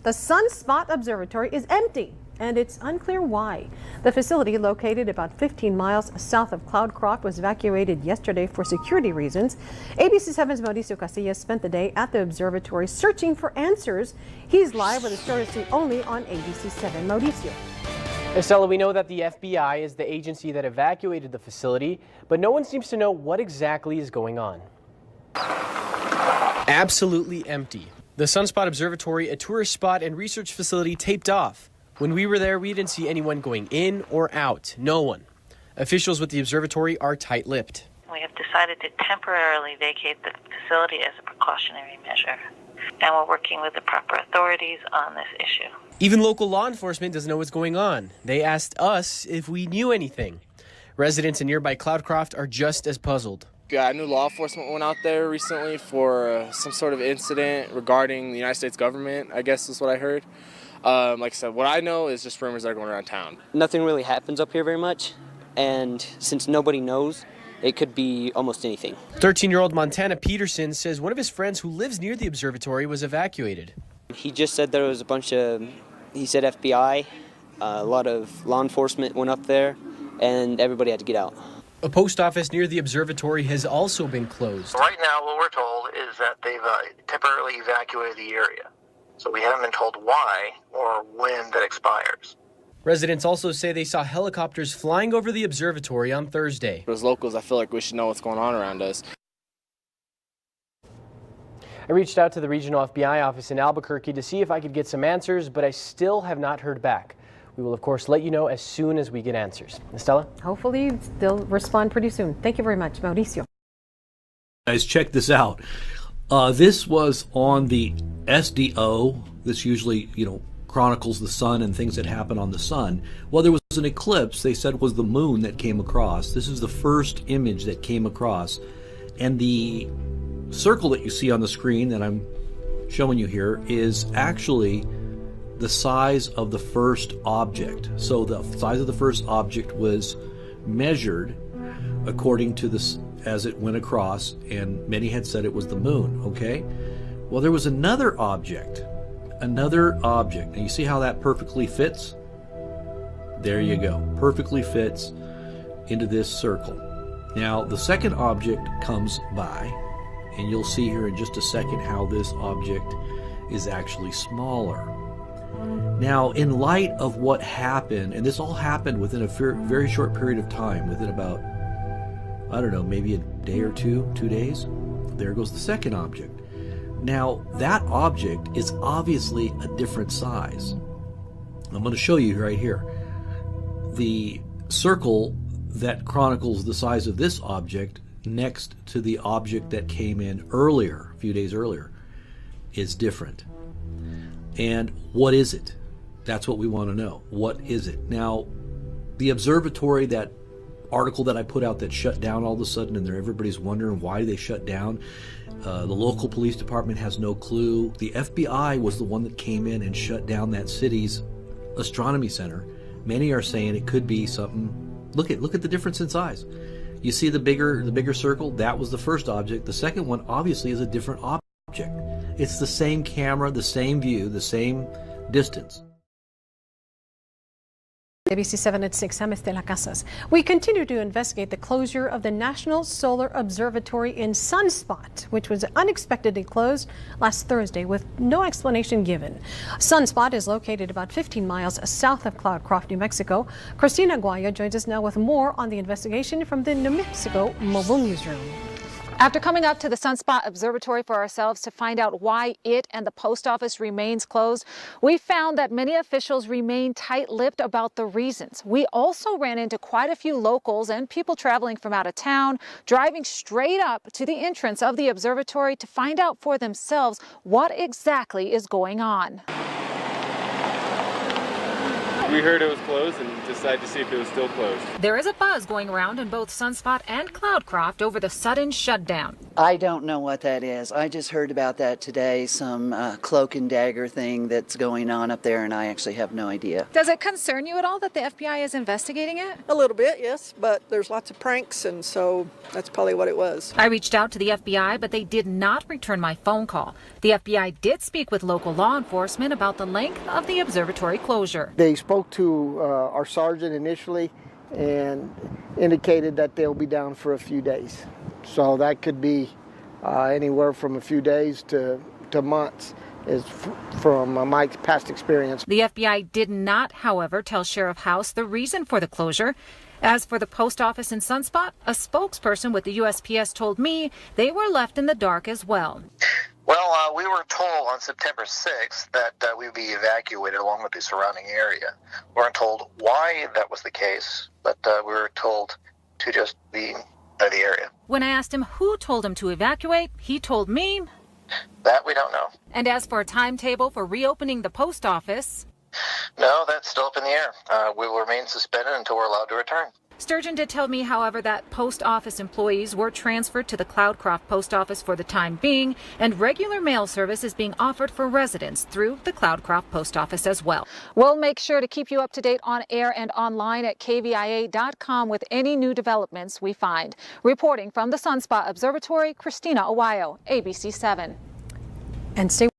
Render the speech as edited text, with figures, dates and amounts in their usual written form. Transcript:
The Sun Spot Observatory is empty, and it's unclear why. The facility, located about 15 miles south of Cloudcroft, was evacuated yesterday for security reasons. ABC7's Mauricio Casillas spent the day at the observatory searching for answers. He's live with a story to see only on ABC7. Mauricio. Estella, we know that the FBI is the agency that evacuated the facility, but no one seems to know what exactly is going on. Absolutely empty. The Sun Spot Observatory, a tourist spot and research facility, taped off. When we were there, we didn't see anyone going in or out. No one. Officials with the observatory are tight-lipped. We have decided to temporarily vacate the facility as a precautionary measure, and we're working with the proper authorities on this issue. Even local law enforcement doesn't know what's going on. They asked us if we knew anything. Residents in nearby Cloudcroft are just as puzzled. I knew law enforcement went out there recently for some sort of incident regarding the United States government, I guess is what I heard. Like I said, what I know is just rumors that are going around town. Nothing really happens up here very much, and since nobody knows, it could be almost anything. 13-year-old Montana Peterson says one of his friends who lives near the observatory was evacuated. He just said there was a bunch of, he said FBI, a lot of law enforcement went up there, and everybody had to get out. A post office near the observatory has also been closed. Right now, what we're told is that they've temporarily evacuated the area. So we haven't been told why or when that expires. Residents also say they saw helicopters flying over the observatory on Thursday. As locals, I feel like we should know what's going on around us. I reached out to the regional FBI office in Albuquerque to see if I could get some answers, but I still have not heard back. We will, of course, let you know as soon as we get answers. Estella? Hopefully they'll respond pretty soon. Thank you very much, Mauricio. Guys, check this out. This was on the SDO. This usually, chronicles the sun and things that happen on the sun. Well, there was an eclipse they said was the moon that came across. This is the first image that came across. And the circle that you see on the screen that I'm showing you here is actually the size of the first object. So the size of the first object was measured according to this as it went across, and many had said it was the moon, okay? Well, there was another object. And you see how that perfectly fits? There you go. Perfectly fits into this circle. Now, the second object comes by, and you'll see here in just a second how this object is actually smaller. Now, in light of what happened, and this all happened within a very short period of time, within about, I don't know, maybe a day or 2 days, there goes the second object. Now, that object is obviously a different size. I'm going to show you right here. The circle that chronicles the size of this object next to the object that came in earlier, a few days earlier, is different. And what is it? That's what we want to know. What is it? Now, the observatory, that article that I put out that shut down all of a sudden, and everybody's wondering why they shut down. The local police department has no clue. The FBI was the one that came in and shut down that city's astronomy center. Many are saying it could be something. Look at the difference in size. You see the bigger circle? That was the first object. The second one obviously is a different object. It's the same camera, the same view, the same distance. ABC7 at 6, I'm Estela Casas. We continue to investigate the closure of the National Solar Observatory in Sun Spot, which was unexpectedly closed last Thursday with no explanation given. Sun Spot is located about 15 miles south of Cloudcroft, New Mexico. Christina Guaya joins us now with more on the investigation from the New Mexico Mobile Newsroom. After coming up to the Sun Spot Observatory for ourselves to find out why it and the post office remains closed, we found that many officials remain tight-lipped about the reasons. We also ran into quite a few locals and people traveling from out of town, driving straight up to the entrance of the observatory to find out for themselves what exactly is going on. We heard it was closed and decided to see if it was still closed. There is a buzz going around in both Sun Spot and Cloudcroft over the sudden shutdown. I don't know what that is. I just heard about that today, some cloak and dagger thing that's going on up there, and I actually have no idea. Does it concern you at all that the FBI is investigating it? A little bit, yes, but there's lots of pranks, and so that's probably what it was. I reached out to the FBI, but they did not return my phone call. The FBI did speak with local law enforcement about the length of the observatory closure. They spoke to our sergeant initially and indicated that they'll be down for a few days. So that could be anywhere from a few days to months, is from my past experience. The FBI did not, however, tell Sheriff House the reason for the closure. As for the post office in Sun Spot, a spokesperson with the USPS told me they were left in the dark as well. Well, we were told on September 6th that we would be evacuated along with the surrounding area. We weren't told why that was the case, but we were told to just be out of the area. When I asked him who told him to evacuate, he told me that we don't know. And as for a timetable for reopening the post office, no, that's still up in the air. We will remain suspended until we're allowed to return. Sturgeon did tell me, however, that post office employees were transferred to the Cloudcroft post office for the time being, and regular mail service is being offered for residents through the Cloudcroft post office as well. We'll make sure to keep you up to date on air and online at kvia.com with any new developments we find. Reporting from the Sun Spot Observatory, Christina Awayo, ABC 7. And stay